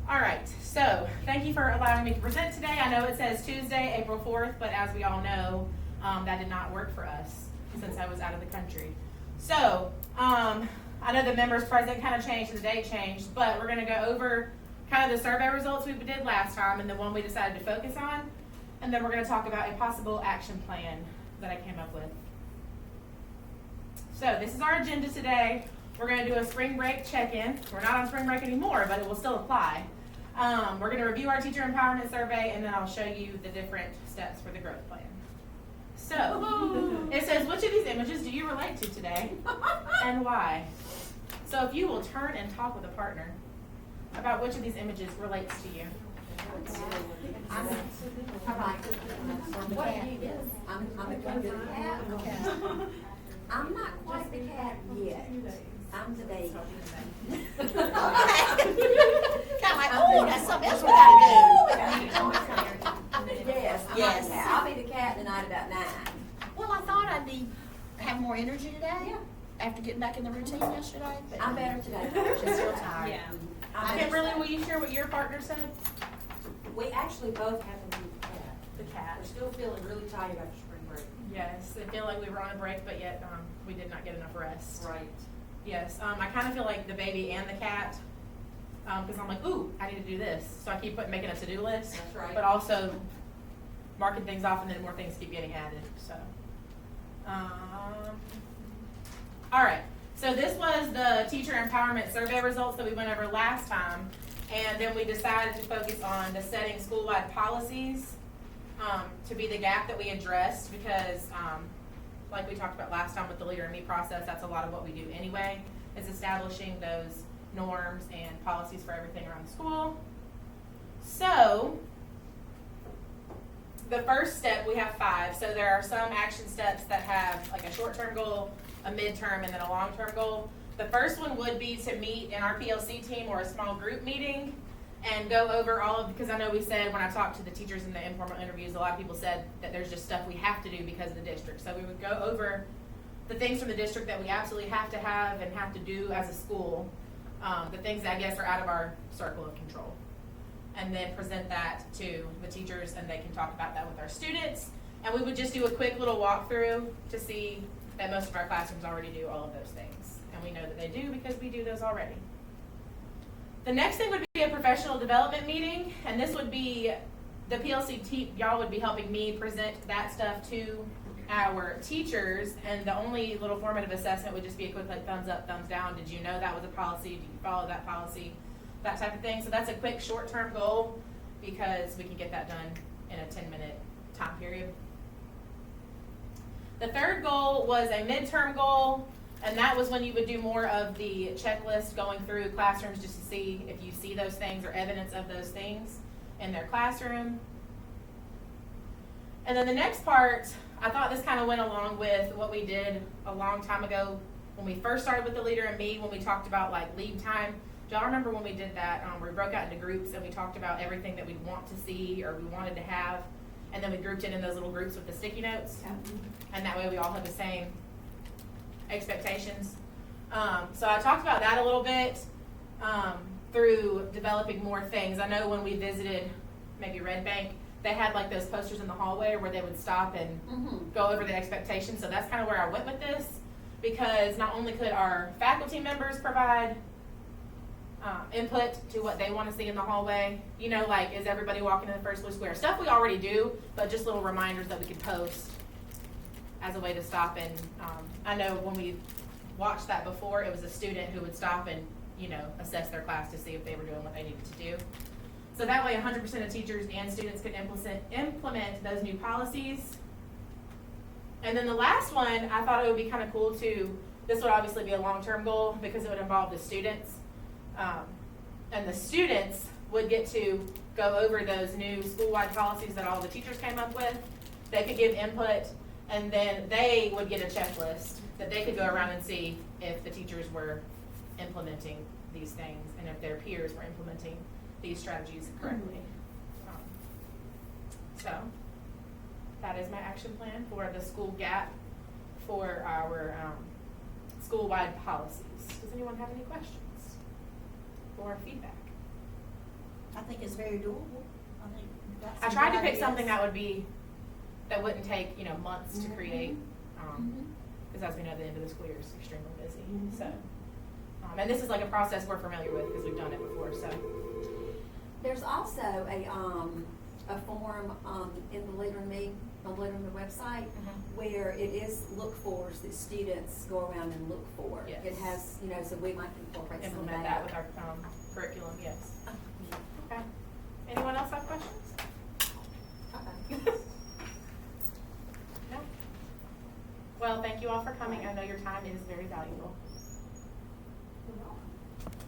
All right, so thank you for allowing me to present today. I know it says Tuesday, April 4th, but as we all know, that did not work for us since I was out of the country. So, I know the members present kind of changed and the date changed, but we're going to go over kind of the survey results we did last time and the one we decided to focus on, and then we're going to talk about a possible action plan that I came up with. So this is our agenda today. We're going to do a spring break check-in. We're not on spring break anymore, but it will still apply. We're going to review our teacher empowerment survey, and then I'll show you the different steps for the growth plan. So, it says, which of these images do you relate to today, and why? So if you will turn and talk with a partner about which of these images relates to you. I'm not quite the cat yet. I'm the baby. Kind of like, oh, that's something else we gotta Yes, Yes. I'll be the cat tonight about 9. do. Well, I thought I'd have more energy today. Yeah. After getting back in the routine yesterday. But I'm better today. Just real tired. Yeah. I'm better Kimberly, today. will you share what your partner said? We actually both have to move the cat. The cat. We're still feeling really tired after spring break. Yes, I feel like we were on a break, but yet we did not get enough rest. Right. Yes, I kind of feel like the baby and the cat, because I'm like, ooh, I need to do this. So I keep making a to-do list. That's right. But also marking things off, and then more things keep getting added. So, all right. So this was the teacher empowerment survey results that we went over last time, and then we decided to focus on the setting school-wide policies to be the gap that we addressed, because like we talked about last time with the Leader in Me process, that's a lot of what we do anyway, is establishing those norms and policies for everything around the school. So the first step, we have 5. So there are some action steps that have like a short-term goal, a midterm, and then a long-term goal. The first one would be to meet in our PLC team or a small group meeting and go over all of, because I know we said when I talked to the teachers in the informal interviews, a lot of people said that there's just stuff we have to do because of the district. So we would go over the things from the district that we absolutely have to have and have to do as a school, the things that I guess are out of our circle of control, and then present that to the teachers, and they can talk about that with our students. And we would just do a quick little walkthrough to see that most of our classrooms already do all of those things. And we know that they do because we do those already. The next thing would be a professional development meeting, and this would be the PLC team. Y'all would be helping me present that stuff to our teachers, and the only little formative assessment would just be a quick like thumbs up, thumbs down. Did you know that was a policy? Did you follow that policy? That type of thing. So that's a quick short-term goal because we can get that done in a 10-minute time period. The third goal was a midterm goal, and that was when you would do more of the checklist going through classrooms just to see if you see those things or evidence of those things in their classroom. And then the next part, I thought this kind of went along with what we did a long time ago when we first started with the Leader in Me, when we talked about like lead time. Do y'all remember when we did that? We broke out into groups and we talked about everything that we want to see or we wanted to have, and then we grouped it in those little groups with the sticky notes, and that way we all had the same expectations. So I talked about that a little bit through developing more things. I know when we visited maybe Red Bank, they had like those posters in the hallway where they would stop and go over the expectations. So that's kind of where I went with this, because not only could our faculty members provide input to what they want to see in the hallway, you know, like is everybody walking in the first blue square? Stuff we already do, but just little reminders that we could post as a way to stop. And I know when we watched that before, it was a student who would stop and, you know, assess their class to see if they were doing what they needed to do. So that way 100% of teachers and students could implement those new policies. And then the last one, I thought it would be kind of cool too. This would obviously be a long-term goal because it would involve the students. And the students would get to go over those new school-wide policies that all the teachers came up with. They could give input, and then they would get a checklist that they could go around and see if the teachers were implementing these things and if their peers were implementing these strategies correctly. So that is my action plan for the school gap for our school-wide policies. Does anyone have any questions or feedback? think it's very doable. I think you've got I some tried to good pick ideas. something that wouldn't take, months to create. Mhm. Because as we know, the end of the school year is extremely busy. So, and this is like a process we're familiar with because we've done it before. So, There's also a form, in the Leader in Me, on the Leader in Me website, where it is look-fors that students go around and look for. Yes. It has, so we might incorporate some of implement that with our curriculum. Yes. Okay. Anyone else have questions? No. Well, thank you all for coming. I know your time is very valuable.